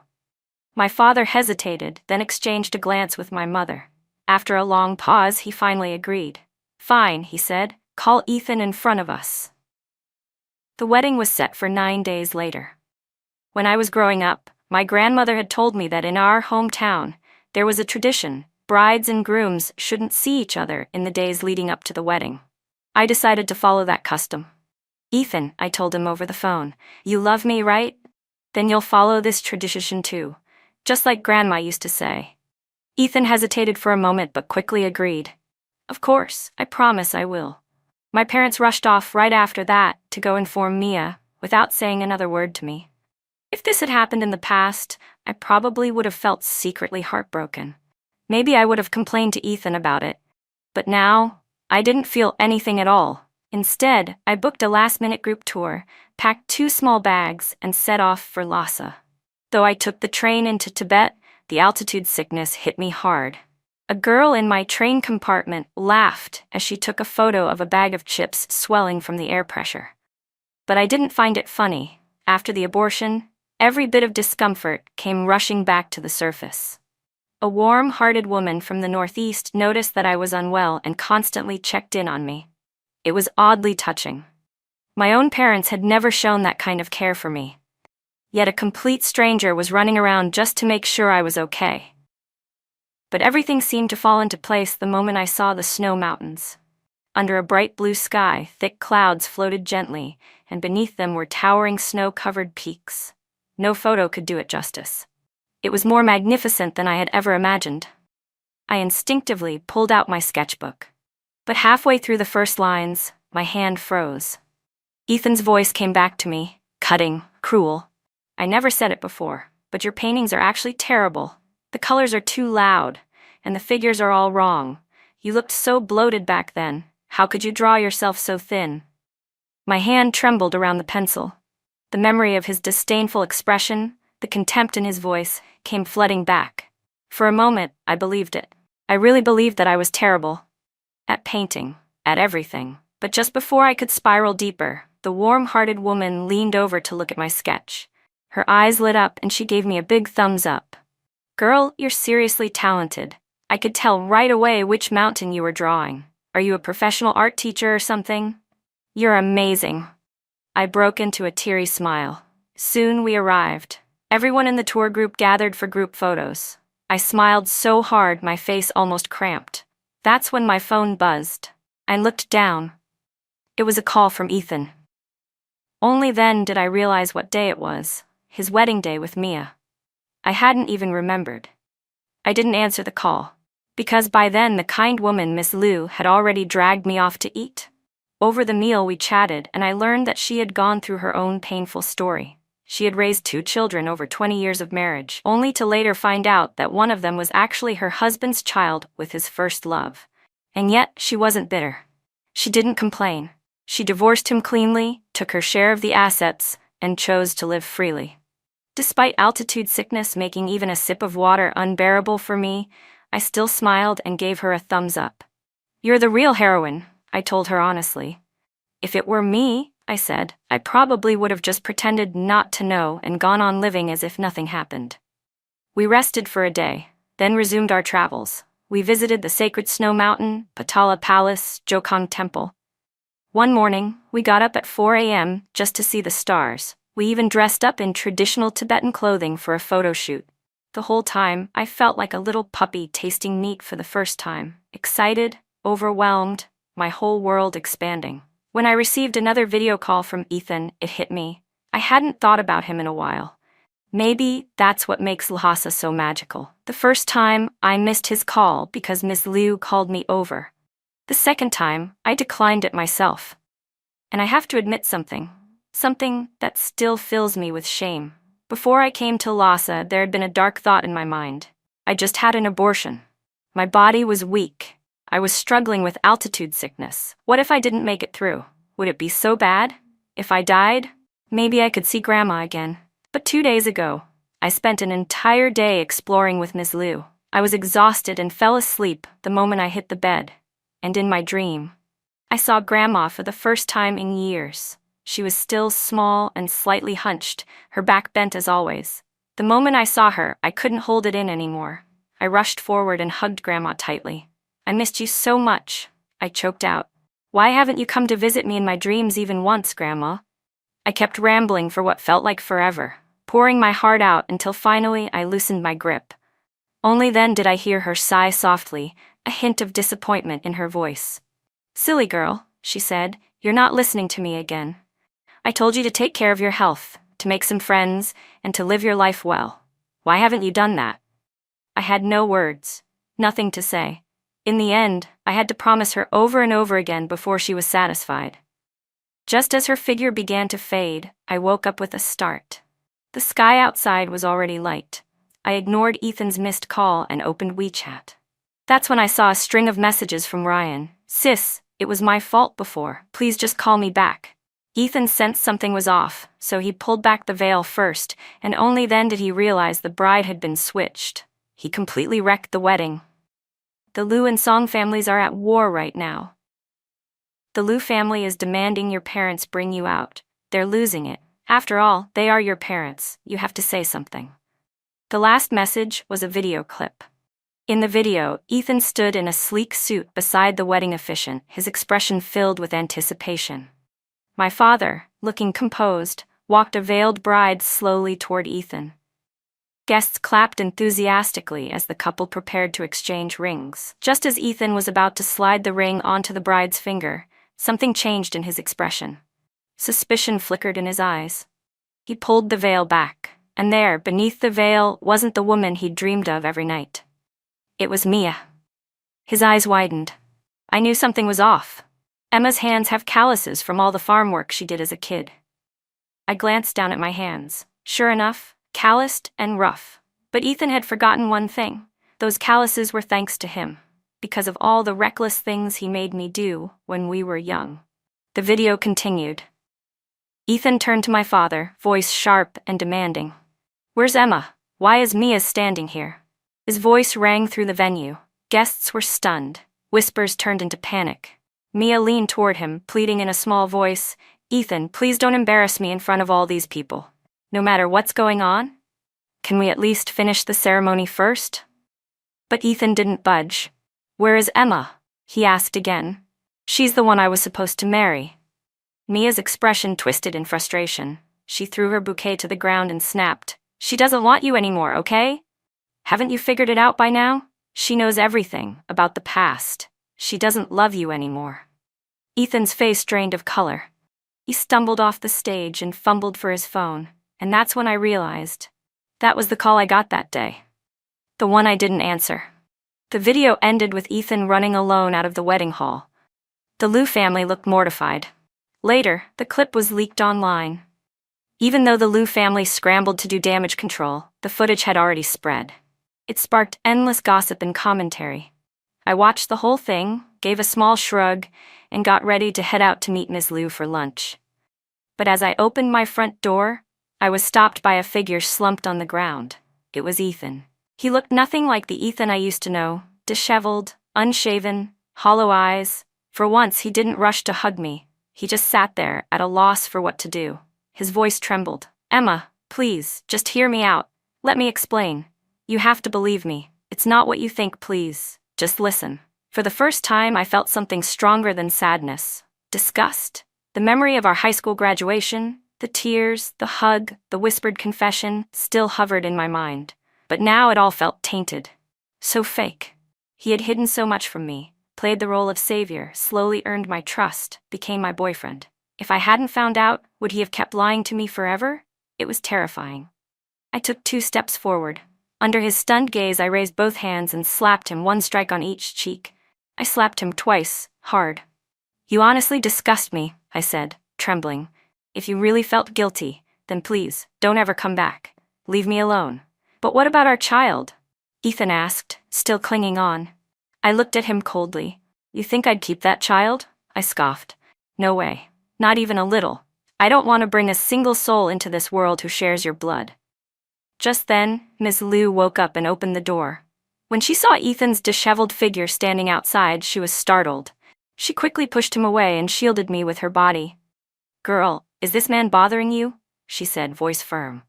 My father hesitated, then exchanged a glance with my mother. After a long pause, he finally agreed. "Fine," he said, "call Ethan in front of us." The wedding was set for 9 days later. When I was growing up, my grandmother had told me that in our hometown, there was a tradition: brides and grooms shouldn't see each other in the days leading up to the wedding. I decided to follow that custom. "Ethan," I told him over the phone, "you love me, right? Then you'll follow this tradition too, just like Grandma used to say." Ethan hesitated for a moment but quickly agreed. "Of course, I promise I will." My parents rushed off right after that to go inform Mia, without saying another word to me. If this had happened in the past, I probably would have felt secretly heartbroken. Maybe I would have complained to Ethan about it. But now, I didn't feel anything at all. Instead, I booked a last-minute group tour, packed 2 small bags, and set off for Lhasa. Though I took the train into Tibet, the altitude sickness hit me hard. A girl in my train compartment laughed as she took a photo of a bag of chips swelling from the air pressure. But I didn't find it funny. After the abortion, every bit of discomfort came rushing back to the surface. A warm-hearted woman from the Northeast noticed that I was unwell and constantly checked in on me. It was oddly touching. My own parents had never shown that kind of care for me. Yet a complete stranger was running around just to make sure I was okay. But everything seemed to fall into place the moment I saw the snow mountains. Under a bright blue sky, thick clouds floated gently, and beneath them were towering snow-covered peaks. No photo could do it justice. It was more magnificent than I had ever imagined. I instinctively pulled out my sketchbook. But halfway through the first lines, my hand froze. Ethan's voice came back to me, cutting, cruel. "I never said it before, but your paintings are actually terrible. The colors are too loud, and the figures are all wrong. You looked so bloated back then. How could you draw yourself so thin?" My hand trembled around the pencil. The memory of his disdainful expression, the contempt in his voice, came flooding back. For a moment, I believed it. I really believed that I was terrible. At painting, at everything. But just before I could spiral deeper, the warm-hearted woman leaned over to look at my sketch. Her eyes lit up and she gave me a big thumbs up. Girl, you're seriously talented. I could tell right away which mountain you were drawing. Are you a professional art teacher or something? You're amazing. I broke into a teary smile. Soon we arrived. Everyone in the tour group gathered for group photos. I smiled so hard my face almost cramped. That's when my phone buzzed. I looked down. It was a call from Ethan. Only then did I realize what day it was, his wedding day with Mia. I hadn't even remembered. I didn't answer the call, because by then the kind woman Miss Liu had already dragged me off to eat. Over the meal we chatted and I learned that she had gone through her own painful story. She had raised 2 children over 20 years of marriage, only to later find out that one of them was actually her husband's child with his first love. And yet she wasn't bitter. She didn't complain. She divorced him cleanly, took her share of the assets, and chose to live freely. Despite altitude sickness making even a sip of water unbearable for me, I still smiled and gave her a thumbs up. You're the real heroine, I told her honestly. If it were me, I said, I probably would have just pretended not to know and gone on living as if nothing happened. We rested for a day, then resumed our travels. We visited the sacred snow mountain, Patala Palace, Jokang Temple. One morning, we got up at 4 a.m. just to see the stars. We even dressed up in traditional Tibetan clothing for a photo shoot. The whole time, I felt like a little puppy tasting meat for the first time, excited, overwhelmed, my whole world expanding. When I received another video call from Ethan, it hit me. I hadn't thought about him in a while. Maybe that's what makes Lhasa so magical. The first time, I missed his call because Ms. Liu called me over. The second time, I declined it myself. And I have to admit something that still fills me with shame. Before I came to Lhasa, there had been a dark thought in my mind. I just had an abortion. My body was weak. I was struggling with altitude sickness. What if I didn't make it through? Would it be so bad? If I died, maybe I could see Grandma again. But 2 days ago, I spent an entire day exploring with Ms. Liu. I was exhausted and fell asleep the moment I hit the bed. And in my dream, I saw Grandma for the first time in years. She was still small and slightly hunched, her back bent as always. The moment I saw her, I couldn't hold it in anymore. I rushed forward and hugged Grandma tightly. I missed you so much, I choked out. Why haven't you come to visit me in my dreams even once, Grandma? I kept rambling for what felt like forever, pouring my heart out until finally I loosened my grip. Only then did I hear her sigh softly, a hint of disappointment in her voice. Silly girl, she said, you're not listening to me again. I told you to take care of your health, to make some friends, and to live your life well. Why haven't you done that? I had no words, nothing to say. In the end, I had to promise her over and over again before she was satisfied. Just as her figure began to fade, I woke up with a start. The sky outside was already light. I ignored Ethan's missed call and opened WeChat. That's when I saw a string of messages from Ryan. Sis, it was my fault before. Please just call me back. Ethan sensed something was off, so he pulled back the veil first, and only then did he realize the bride had been switched. He completely wrecked the wedding. The Liu and Song families are at war right now. The Liu family is demanding your parents bring you out. They're losing it. After all, they are your parents. You have to say something. The last message was a video clip. In the video, Ethan stood in a sleek suit beside the wedding officiant, his expression filled with anticipation. My father, looking composed, walked a veiled bride slowly toward Ethan. Guests clapped enthusiastically as the couple prepared to exchange rings. Just as Ethan was about to slide the ring onto the bride's finger, something changed in his expression. Suspicion flickered in his eyes. He pulled the veil back, and there, beneath the veil, wasn't the woman he'd dreamed of every night. It was Mia. His eyes widened. I knew something was off. Emma's hands have calluses from all the farm work she did as a kid. I glanced down at my hands. Sure enough, calloused and rough. But Ethan had forgotten one thing. Those calluses were thanks to him, because of all the reckless things he made me do when we were young. The video continued. Ethan turned to my father, voice sharp and demanding. Where's Emma? Why is Mia standing here? His voice rang through the venue. Guests were stunned. Whispers turned into panic. Mia leaned toward him, pleading in a small voice, Ethan, please don't embarrass me in front of all these people. No matter what's going on? Can we at least finish the ceremony first? But Ethan didn't budge. Where is Emma? He asked again. She's the one I was supposed to marry. Mia's expression twisted in frustration. She threw her bouquet to the ground and snapped. She doesn't want you anymore, okay? Haven't you figured it out by now? She knows everything about the past. She doesn't love you anymore. Ethan's face drained of color. He stumbled off the stage and fumbled for his phone, and that's when I realized. That was the call I got that day. The one I didn't answer. The video ended with Ethan running alone out of the wedding hall. The Liu family looked mortified. Later, the clip was leaked online. Even though the Liu family scrambled to do damage control, the footage had already spread. It sparked endless gossip and commentary. I watched the whole thing, gave a small shrug, and got ready to head out to meet Ms. Liu for lunch. But as I opened my front door, I was stopped by a figure slumped on the ground. It was Ethan. He looked nothing like the Ethan I used to know, disheveled, unshaven, hollow eyes. For once, he didn't rush to hug me. He just sat there, at a loss for what to do. His voice trembled. Emma, please, just hear me out. Let me explain. You have to believe me. It's not what you think, please. Just listen. For the first time, I felt something stronger than sadness. Disgust. The memory of our high school graduation, the tears, the hug, the whispered confession, still hovered in my mind. But now it all felt tainted. So fake. He had hidden so much from me, played the role of savior, slowly earned my trust, became my boyfriend. If I hadn't found out, would he have kept lying to me forever? It was terrifying. I took 2 steps forward. Under his stunned gaze, I raised both hands and slapped him, 1 strike on each cheek. I slapped him twice, hard. You honestly disgust me, I said, trembling. If you really felt guilty, then please, don't ever come back. Leave me alone. But what about our child? Ethan asked, still clinging on. I looked at him coldly. You think I'd keep that child? I scoffed. No way. Not even a little. I don't want to bring a single soul into this world who shares your blood. Just then, Ms. Liu woke up and opened the door. When she saw Ethan's disheveled figure standing outside, she was startled. She quickly pushed him away and shielded me with her body. Girl, is this man bothering you? She said, voice firm.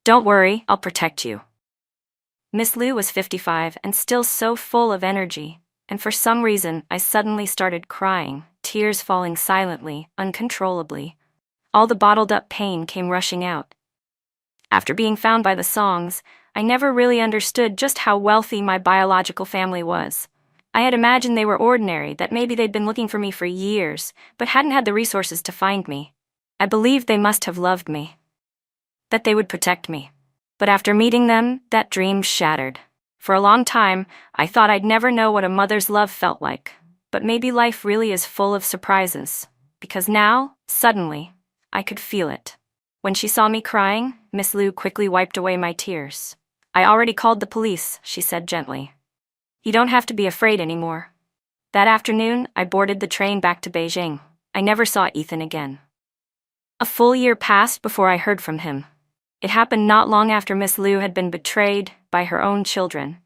Don't worry, I'll protect you. Miss Liu was 55 and still so full of energy, and for some reason I suddenly started crying, tears falling silently, uncontrollably. All the bottled-up pain came rushing out. After being found by the songs, I never really understood just how wealthy my biological family was. I had imagined they were ordinary, that maybe they'd been looking for me for years, but hadn't had the resources to find me. I believed they must have loved me, that they would protect me. But after meeting them, that dream shattered. For a long time, I thought I'd never know what a mother's love felt like. But maybe life really is full of surprises. Because now, suddenly, I could feel it. When she saw me crying, Miss Liu quickly wiped away my tears. I already called the police, she said gently. You don't have to be afraid anymore. That afternoon, I boarded the train back to Beijing. I never saw Ethan again. A full year passed before I heard from him. It happened not long after Miss Liu had been betrayed by her own children.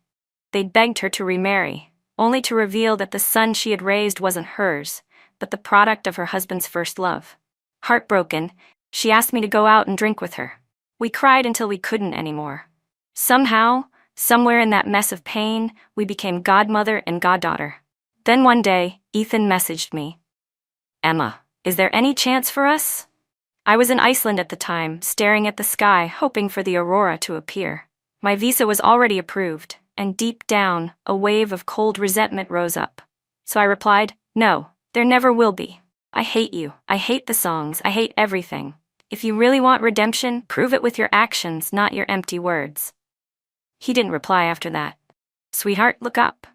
They'd begged her to remarry, only to reveal that the son she had raised wasn't hers, but the product of her husband's first love. Heartbroken, she asked me to go out and drink with her. We cried until we couldn't anymore. Somehow, somewhere in that mess of pain, we became godmother and goddaughter. Then one day, Ethan messaged me. Emma, is there any chance for us? I was in Iceland at the time, staring at the sky, hoping for the aurora to appear. My visa was already approved, and deep down, a wave of cold resentment rose up. So I replied, no, there never will be. I hate you. I hate the songs. I hate everything. If you really want redemption, prove it with your actions, not your empty words. He didn't reply after that. Sweetheart, look up.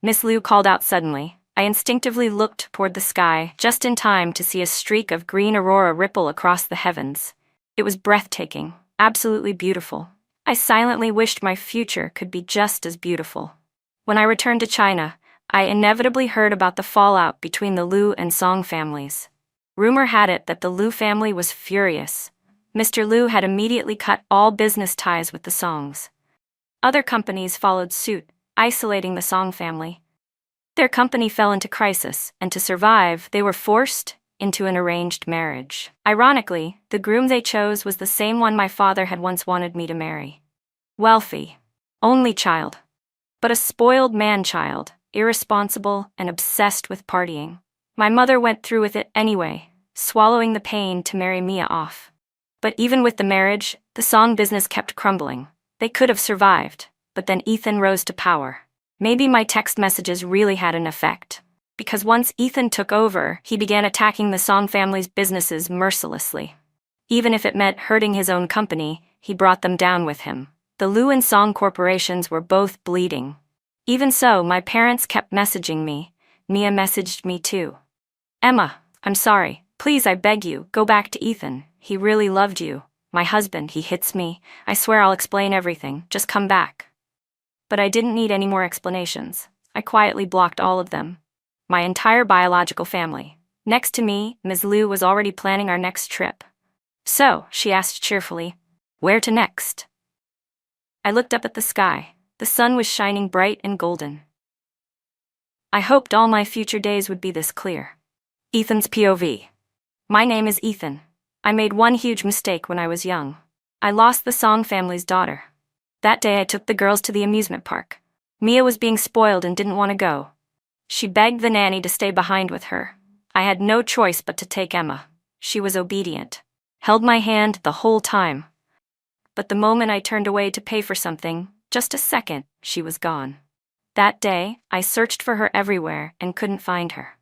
Miss Liu called out suddenly. I instinctively looked toward the sky, just in time to see a streak of green aurora ripple across the heavens. It was breathtaking, absolutely beautiful. I silently wished my future could be just as beautiful. When I returned to China, I inevitably heard about the fallout between the Liu and Song families. Rumor had it that the Liu family was furious. Mr. Liu had immediately cut all business ties with the Songs. Other companies followed suit, isolating the Song family. Their company fell into crisis, and to survive, they were forced into an arranged marriage. Ironically, the groom they chose was the same one my father had once wanted me to marry. Wealthy. Only child. But a spoiled man-child, irresponsible and obsessed with partying. My mother went through with it anyway, swallowing the pain to marry Mia off. But even with the marriage, the song business kept crumbling. They could have survived, but then Ethan rose to power. Maybe my text messages really had an effect. Because once Ethan took over, he began attacking the Song family's businesses mercilessly. Even if it meant hurting his own company, he brought them down with him. The Liu and Song corporations were both bleeding. Even so, my parents kept messaging me. Mia messaged me too. "Emma, I'm sorry. Please, I beg you, go back to Ethan. He really loved you. My husband, he hits me. I swear I'll explain everything. Just come back." But I didn't need any more explanations. I quietly blocked all of them. My entire biological family. Next to me, Ms. Liu was already planning our next trip. "So," she asked cheerfully, "where to next?" I looked up at the sky. The sun was shining bright and golden. I hoped all my future days would be this clear. Ethan's POV. My name is Ethan. I made one huge mistake when I was young. I lost the Song family's daughter. That day I took the girls to the amusement park. Mia was being spoiled and didn't want to go. She begged the nanny to stay behind with her. I had no choice but to take Emma. She was obedient. Held my hand the whole time. But the moment I turned away to pay for something, just a second, she was gone. That day, I searched for her everywhere and couldn't find her.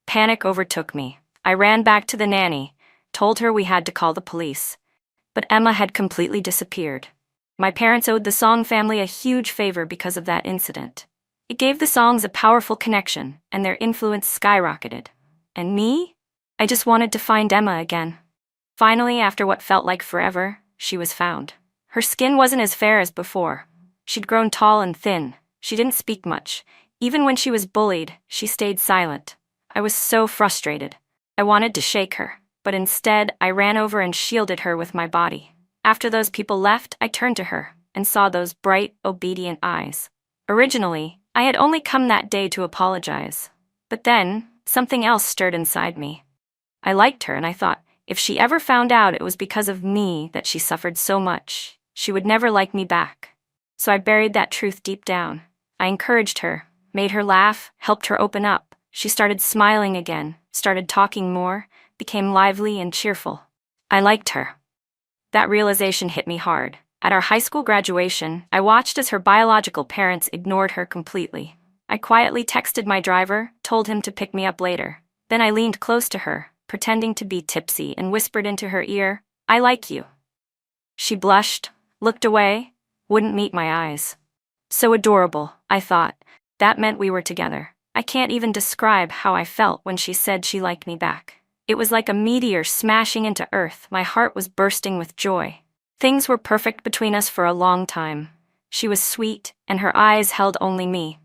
Panic overtook me. I ran back to the nanny, told her we had to call the police. But Emma had completely disappeared. My parents owed the Song family a huge favor because of that incident. It gave the Songs a powerful connection, and their influence skyrocketed. And me? I just wanted to find Emma again. Finally, after what felt like forever, she was found. Her skin wasn't as fair as before. She'd grown tall and thin. She didn't speak much. Even when she was bullied, she stayed silent. I was so frustrated. I wanted to shake her, but instead, I ran over and shielded her with my body. After those people left, I turned to her and saw those bright, obedient eyes. Originally, I had only come that day to apologize. But then, something else stirred inside me. I liked her and I thought, if she ever found out it was because of me that she suffered so much, she would never like me back. So I buried that truth deep down. I encouraged her, made her laugh, helped her open up. She started smiling again, started talking more, became lively and cheerful. I liked her. That realization hit me hard. At our high school graduation, I watched as her biological parents ignored her completely. I quietly texted my driver, told him to pick me up later. Then I leaned close to her, pretending to be tipsy, and whispered into her ear, "I like you." She blushed, looked away, wouldn't meet my eyes. So adorable, I thought. That meant we were together. I can't even describe how I felt when she said she liked me back. It was like a meteor smashing into earth. My heart was bursting with joy. Things were perfect between us for a long time. She was sweet, and her eyes held only me.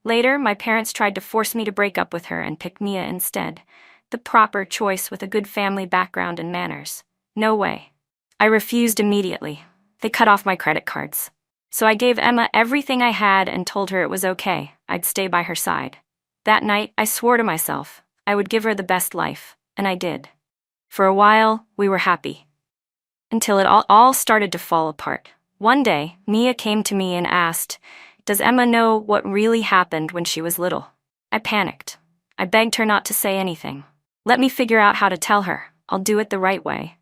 Later, my parents tried to force me to break up with her and pick Mia instead. The proper choice with a good family background and manners. No way. I refused immediately. They cut off my credit cards. So I gave Emma everything I had and told her it was okay. I'd stay by her side. That night, I swore to myself I would give her the best life, and I did. For a while, we were happy. Until it all started to fall apart. One day, Mia came to me and asked, "Does Emma know what really happened when she was little?" I panicked. I begged her not to say anything. Let me figure out how to tell her. I'll do it the right way.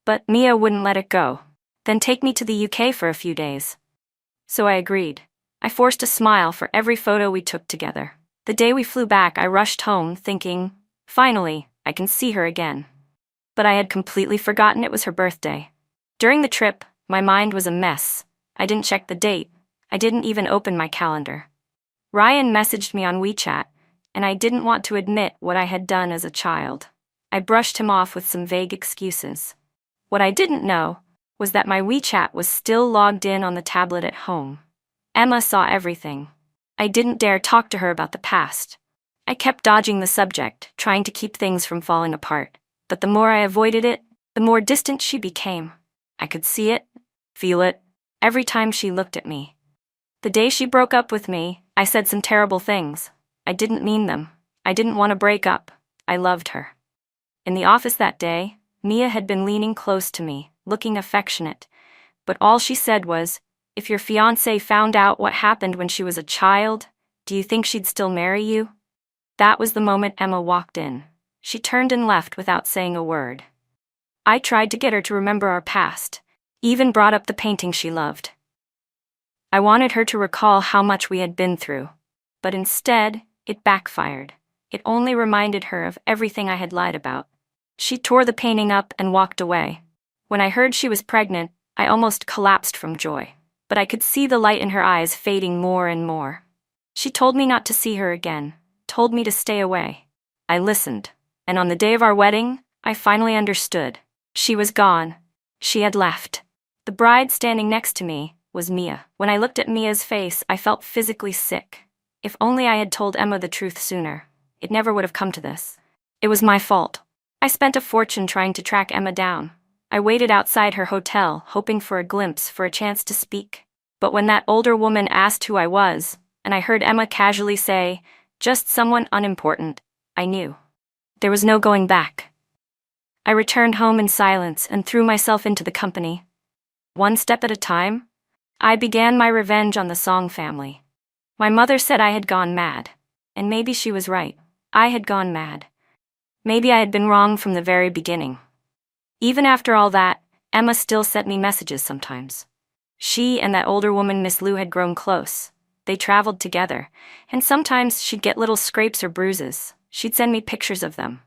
But Mia wouldn't let it go. Then take me to the UK for a few days. So I agreed. I forced a smile for every photo we took together. The day we flew back, I rushed home thinking, finally, I can see her again. But I had completely forgotten it was her birthday. During the trip, my mind was a mess. I didn't check the date. I didn't even open my calendar. Ryan messaged me on WeChat, and I didn't want to admit what I had done as a child. I brushed him off with some vague excuses. What I didn't know was that my WeChat was still logged in on the tablet at home. Emma saw everything. I didn't dare talk to her about the past. I kept dodging the subject, trying to keep things from falling apart. But the more I avoided it, the more distant she became. I could see it, feel it, every time she looked at me. The day she broke up with me, I said some terrible things. I didn't mean them. I didn't want to break up. I loved her. In the office that day, Mia had been leaning close to me, looking affectionate. But all she said was, If your fiancé found out what happened when she was a child, do you think she'd still marry you? That was the moment Emma walked in. She turned and left without saying a word. I tried to get her to remember our past, even brought up the painting she loved. I wanted her to recall how much we had been through, but instead, it backfired. It only reminded her of everything I had lied about. She tore the painting up and walked away. When I heard she was pregnant, I almost collapsed from joy, but I could see the light in her eyes fading more and more. She told me not to see her again, told me to stay away. I listened, and on the day of our wedding, I finally understood. She was gone. She had left. The bride standing next to me was Mia. When I looked at Mia's face, I felt physically sick. If only I had told Emma the truth sooner. It never would have come to this. It was my fault. I spent a fortune trying to track Emma down. I waited outside her hotel, hoping for a glimpse, for a chance to speak. But when that older woman asked who I was, and I heard Emma casually say, "Just someone unimportant," I knew. There was no going back. I returned home in silence and threw myself into the company. One step at a time, I began my revenge on the Song family. My mother said I had gone mad, and maybe she was right. I had gone mad. Maybe I had been wrong from the very beginning. Even after all that, Emma still sent me messages sometimes. She and that older woman, Miss Lou, had grown close. They traveled together, and sometimes she'd get little scrapes or bruises. She'd send me pictures of them.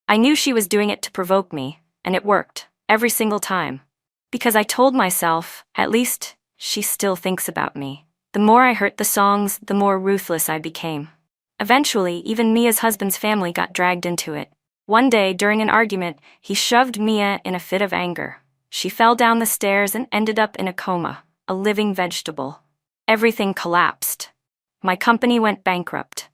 I knew she was doing it to provoke me, and it worked, every single time. Because I told myself, at least, she still thinks about me. The more I hurt the Songs, the more ruthless I became. Eventually, even Mia's husband's family got dragged into it. One day, during an argument, he shoved Mia in a fit of anger. She fell down the stairs and ended up in a coma, a living vegetable. Everything collapsed. My company went bankrupt.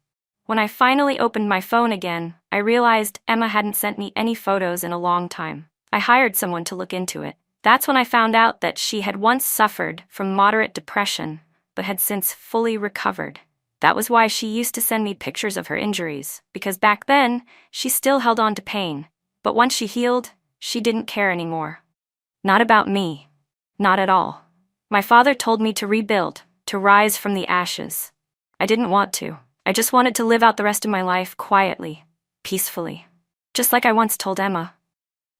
When I finally opened my phone again, I realized Emma hadn't sent me any photos in a long time. I hired someone to look into it. That's when I found out that she had once suffered from moderate depression, but had since fully recovered. That was why she used to send me pictures of her injuries, because back then, she still held on to pain. But once she healed, she didn't care anymore. Not about me. Not at all. My father told me to rebuild, to rise from the ashes. I didn't want to. I just wanted to live out the rest of my life quietly, peacefully. Just like I once told Emma.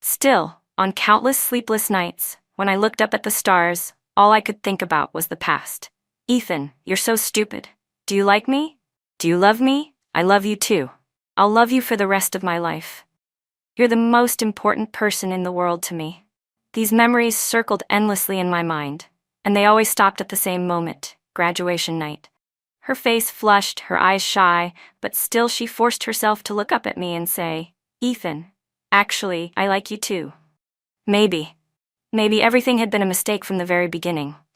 Still, on countless sleepless nights, when I looked up at the stars, all I could think about was the past. "Ethan, you're so stupid. Do you like me? Do you love me? I love you too. I'll love you for the rest of my life. You're the most important person in the world to me." These memories circled endlessly in my mind, and they always stopped at the same moment, graduation night. Her face flushed, her eyes shy, but still she forced herself to look up at me and say, "Ethan, actually, I like you too." Maybe everything had been a mistake from the very beginning.